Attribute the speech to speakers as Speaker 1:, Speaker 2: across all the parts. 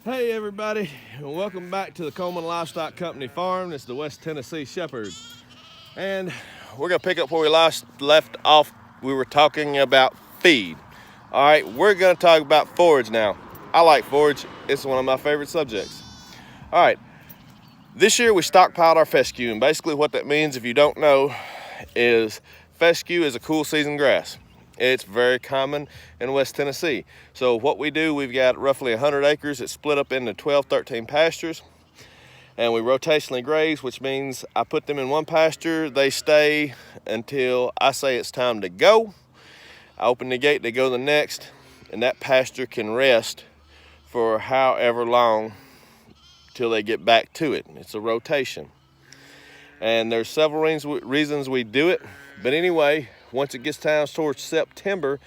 Speaker 1: Hey everybody, and welcome back to the Coleman Livestock Company farm. It's the West Tennessee Shepherd. And we're gonna pick up where we left off. We were talking about feed. All right, we're gonna talk about forage now. I like forage, it's one of my favorite subjects. All right, this year we stockpiled our fescue, and basically what that means, if you don't know, is fescue is a cool season grass. It's very common in West Tennessee. So what we do, we've got roughly 100 acres. It's split up into 12, 13 pastures. And we rotationally graze, which means I put them in one pasture. They stay until I say it's time to go. I open the gate, they go to the next, and that pasture can rest for however long till they get back to it. It's a rotation. And there's several reasons we do it. But anyway, once it gets down towards September,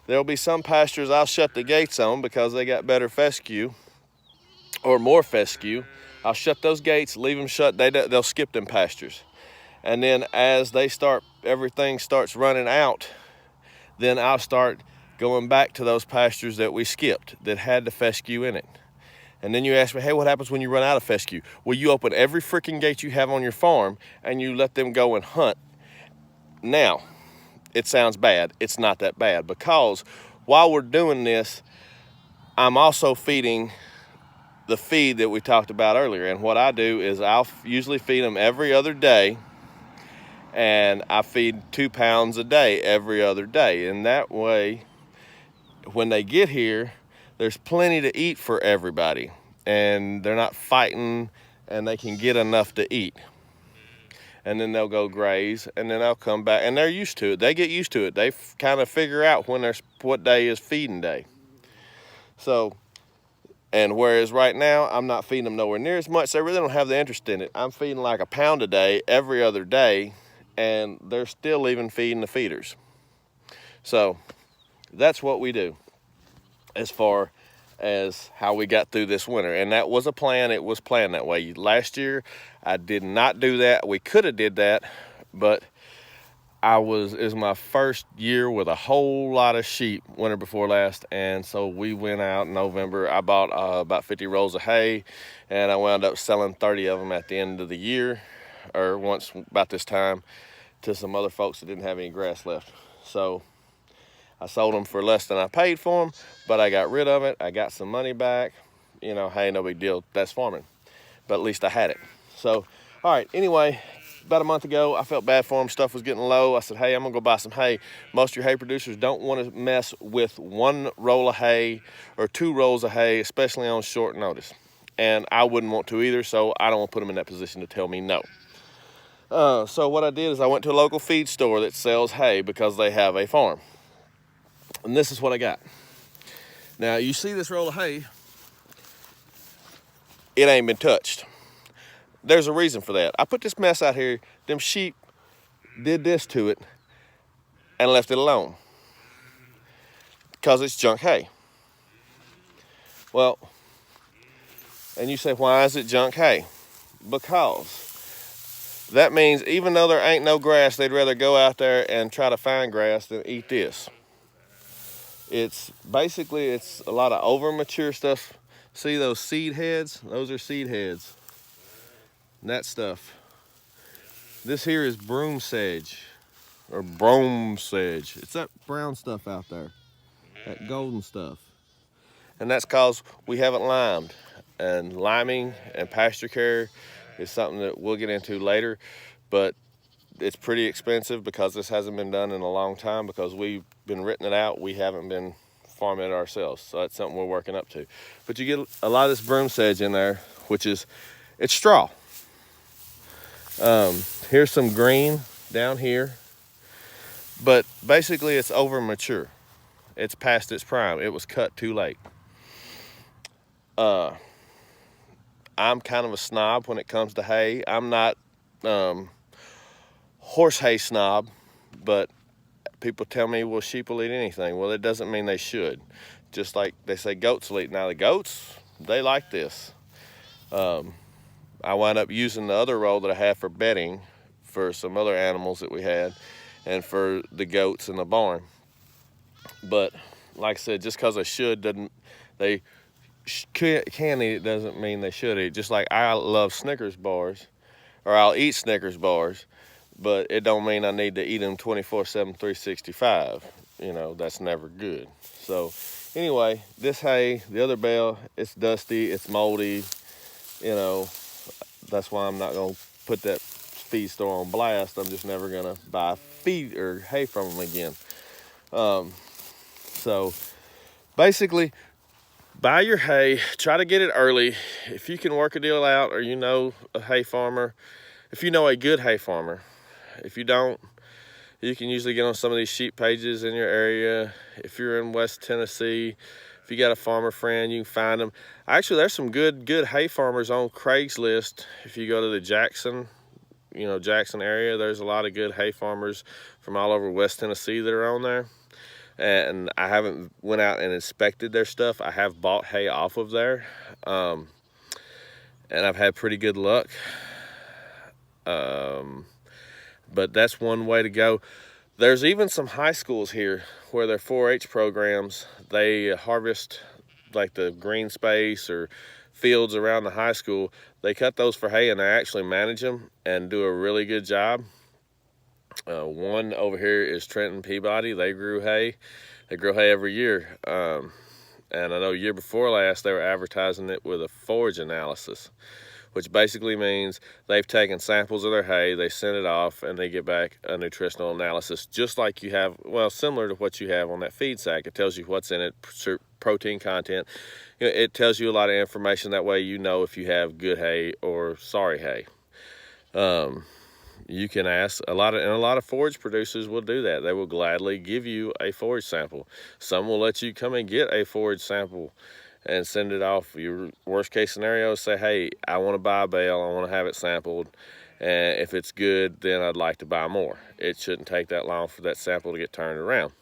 Speaker 1: there'll be some pastures I'll shut the gates on because they got better fescue or more fescue. I'll shut those gates, leave them shut. They'll skip them pastures. And then as everything starts running out, then I'll start going back to those pastures that we skipped that had the fescue in it. And then you ask me, hey, what happens when you run out of fescue? Well, you open every freaking gate you have on your farm and you let them go and hunt. Now, it sounds bad. It's not that bad because while we're doing this, I'm also feeding the feed that we talked about earlier. And what I do is I'll usually feed them every other day, and I feed 2 pounds a day every other day. And that way, when they get here, there's plenty to eat for everybody, and they're not fighting, and they can get enough to eat. And then they'll go graze, and then they'll come back, and they're used to it. They get used to it. They kind of figure out what day is feeding day. So, and whereas right now, I'm not feeding them nowhere near as much, they really don't have the interest in it. I'm feeding like 1 pound a day, every other day, and they're still even feeding the feeders. So, that's what we do as far as how we got through this winter. And that was a plan. It was planned that way. Last year, I did not do that. We could have did that, but it was my first year with a whole lot of sheep winter before last. And so we went out in November. I bought about 50 rolls of hay, and I wound up selling 30 of them at the end of the year, or once about this time, to some other folks that didn't have any grass left. So I sold them for less than I paid for them, but I got rid of it. I got some money back. Hey, no big deal. That's farming. But at least I had it. So, all right, anyway, about a month ago, I felt bad for them. Stuff was getting low. I said, hey, I'm going to go buy some hay. Most of your hay producers don't want to mess with 1 roll of hay or 2 rolls of hay, especially on short notice. And I wouldn't want to either, so I don't want to put them in that position to tell me no. So what I did is I went to a local feed store that sells hay because they have a farm. And this is what I got. Now, you see this roll of hay, it ain't been touched. There's a reason for that. I put this mess out here, them sheep did this to it and left it alone because it's junk hay. Well, and you say, why is it junk hay? Because that means even though there ain't no grass, they'd rather go out there and try to find grass than eat this. It's a lot of over mature stuff. See those seed heads? Those are seed heads. And that stuff. This here is broom sedge or brome sedge. It's that brown stuff out there, that golden stuff. And that's because we haven't limed. And liming and pasture care is something that we'll get into later, but it's pretty expensive because this hasn't been done in a long time because we've been written it out. We haven't been farming it ourselves. So that's something we're working up to. But you get a lot of this broom sedge in there, it's straw. Here's some green down here, but basically it's over mature. It's past its prime. It was cut too late. I'm kind of a snob when it comes to hay. I'm not horse hay snob, but people tell me, well, sheep will eat anything. Well, it doesn't mean they should. Just like they say goats will eat. Now, the goats, they like this. I wound up using the other roll that I had for bedding for some other animals that we had and for the goats in the barn. But like I said, just because I should doesn't, can eat it doesn't mean they should eat. Just like I love Snickers bars, or I'll eat Snickers bars, but it don't mean I need to eat them 24/7, 365. You know, that's never good. So anyway, this hay, the other bale, it's dusty, it's moldy. You know, that's why I'm not gonna put that feed store on blast. I'm just never gonna buy feed or hay from them again. So basically, buy your hay, try to get it early. If you can work a deal out, or you know a hay farmer, if you know a good hay farmer. If you don't, you can usually get on some of these sheep pages in your area. If you're in West Tennessee, if you got a farmer friend, you can find them. Actually, there's some good hay farmers on Craigslist. If you go to the Jackson area, there's a lot of good hay farmers from all over West Tennessee that are on there. And I haven't went out and inspected their stuff. I have bought hay off of there, and I've had pretty good luck. But that's one way to go. There's even some high schools here where their 4-H programs, they harvest like the green space or fields around the high school. They cut those for hay, and they actually manage them and do a really good job. One over here is Trenton Peabody. They grow hay every year. And I know year before last, they were advertising it with a forage analysis, which basically means they've taken samples of their hay, they send it off, and they get back a nutritional analysis, just like you have, well, similar to what you have on that feed sack. It tells you what's in it, protein content. You know, it tells you a lot of information. That way you know if you have good hay or sorry hay. You can ask a lot of forage producers will do that. They will gladly give you a forage sample. Some will let you come and get a forage sample and send it off. Your worst case scenario, say, hey, I want to buy a bale, I want to have it sampled, and if it's good, then I'd like to buy more. It shouldn't take that long for that sample to get turned around.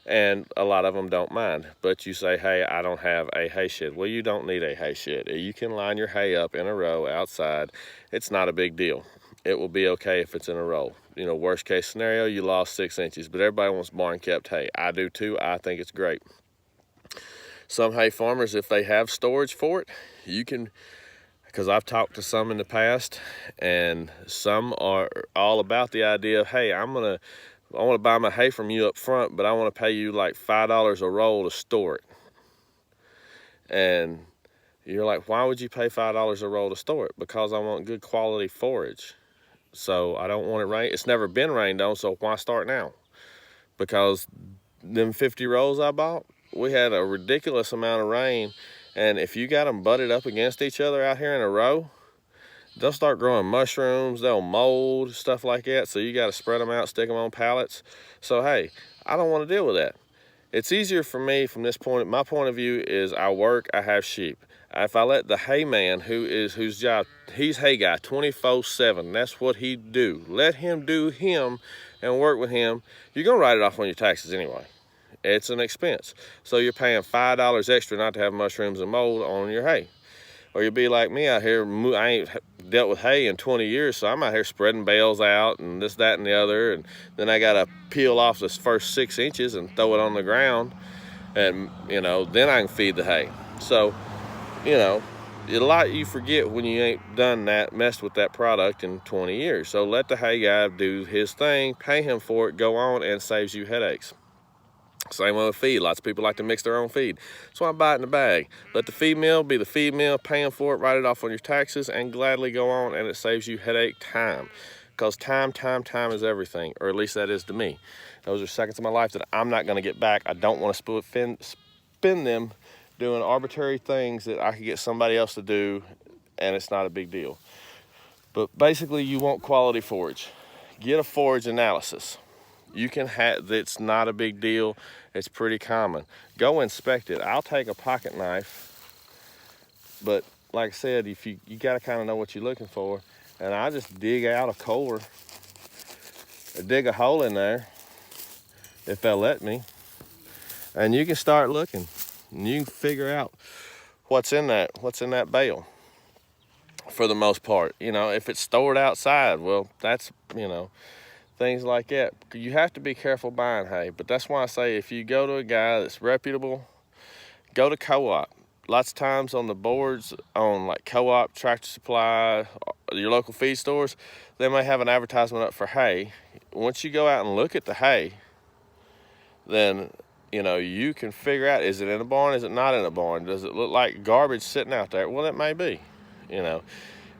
Speaker 1: And a lot of them don't mind. But you say, hey, I don't have a hay shed. Well, you don't need a hay shed. You can line your hay up in a row outside. It's not a big deal. It will be okay if it's in a row. You know, worst case scenario, you lost 6 inches, but everybody wants barn kept hay. I do too. I think it's great. Some hay farmers, if they have storage for it, you can, because I've talked to some in the past, and some are all about the idea of, hey, I want to buy my hay from you up front, but I want to pay you like $5 a roll to store it. And you're like, why would you pay $5 a roll to store it? Because I want good quality forage. So I don't want it rained. It's never been rained on, so why start now? Because them 50 rolls I bought, we had a ridiculous amount of rain, and if you got them butted up against each other out here in a row, they'll start growing mushrooms, they'll mold, stuff like that. So you got to spread them out, stick them on pallets. So hey, I don't want to deal with that. It's easier for me from this point. My point of view is I work, I have sheep. If I let the hay man, whose job, he's hay guy 24/7, that's what he do. Let him do him and work with him. You're gonna write it off on your taxes anyway. It's an expense. So you're paying $5 extra not to have mushrooms and mold on your hay. Or you'll be like me out here, I ain't dealt with hay in 20 years, so I'm out here spreading bales out and this, that, and the other, and then I gotta peel off this first 6 inches and throw it on the ground, and you know, then I can feed the hay. So, you know, a lot you forget when you ain't done that, messed with that product in 20 years. So let the hay guy do his thing, pay him for it, go on, and saves you headaches. Same with feed. Lots of people like to mix their own feed. So I buy it in a bag. Let the feed mill be the feed mill, pay them for it, write it off on your taxes, and gladly go on, and it saves you headache time. Because time is everything, or at least that is to me. Those are seconds of my life that I'm not going to get back. I don't want to spend them doing arbitrary things that I could get somebody else to do, and it's not a big deal. But basically, you want quality forage. Get a forage analysis. You can have, it's not a big deal. It's pretty common. Go inspect it. I'll take a pocket knife, but like I said, if you got to kind of know what you're looking for. And I just dig out a core, or dig a hole in there, if they'll let me. And you can start looking, and you can figure out what's in that bale. For the most part, you know, if it's stored outside, well, that's, you know, things like that. You have to be careful buying hay, but that's why I say if you go to a guy that's reputable, go to co-op. lots of times on the boards on like Co-op, Tractor Supply, your local feed stores, they may have an advertisement up for hay. Once you go out and look at the hay, then you can figure out, is it in a barn, is it not in a barn? Does it look like garbage sitting out there? Well, it may be.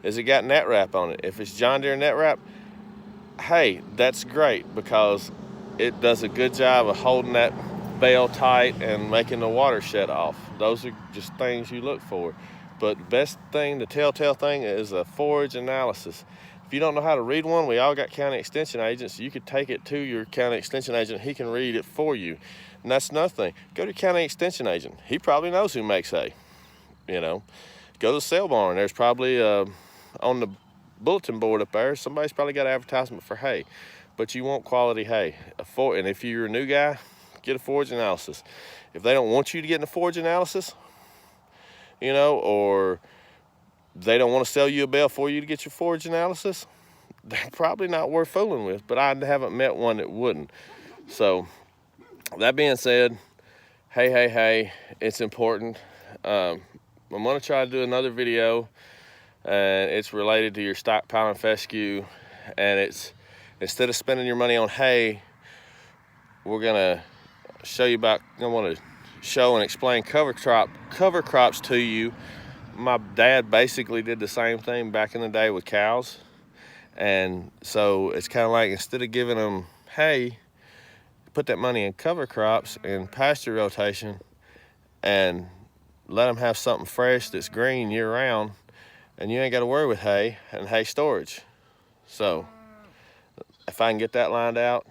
Speaker 1: Has it got net wrap on it? If it's John Deere net wrap, hey, that's great, because it does a good job of holding that bale tight and making the water shed off. Those are just things you look for. But the best thing, the telltale thing, is a forage analysis. If you don't know how to read one, we all got county extension agents. You could take it to your county extension agent. He can read it for you. And that's another thing. Go to your county extension agent. He probably knows who makes hay. Go to the sale barn. There's probably on the bulletin board up there, somebody's probably got an advertisement for hay. But you want quality hay. And if you're a new guy, get a forage analysis. If they don't want you to get in a forage analysis, or they don't want to sell you a bale for you to get your forage analysis, they're probably not worth fooling with. But I haven't met one that wouldn't. So that being said, hey, it's important. I'm going to try to do another video, and it's related to your stockpile and fescue. And it's, instead of spending your money on hay, we're going to show you about, I want to show and explain cover crops to you. My dad basically did the same thing back in the day with cows. And so it's kind of like, instead of giving them hay, put that money in cover crops and pasture rotation, and let them have something fresh that's green year round, and you ain't got to worry with hay and hay storage. So if I can get that lined out,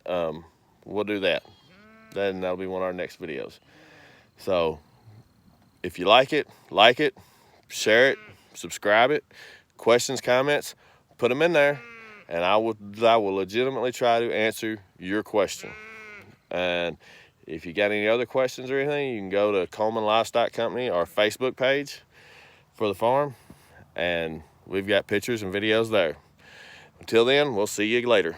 Speaker 1: we'll do that. Then that'll be one of our next videos. So if you like it, share it, subscribe it. Questions, comments, put them in there, and I will legitimately try to answer your question. And if you got any other questions or anything, you can go to Coleman Livestock Company, our Facebook page for the farm, and we've got pictures and videos there. Until then, we'll see you later.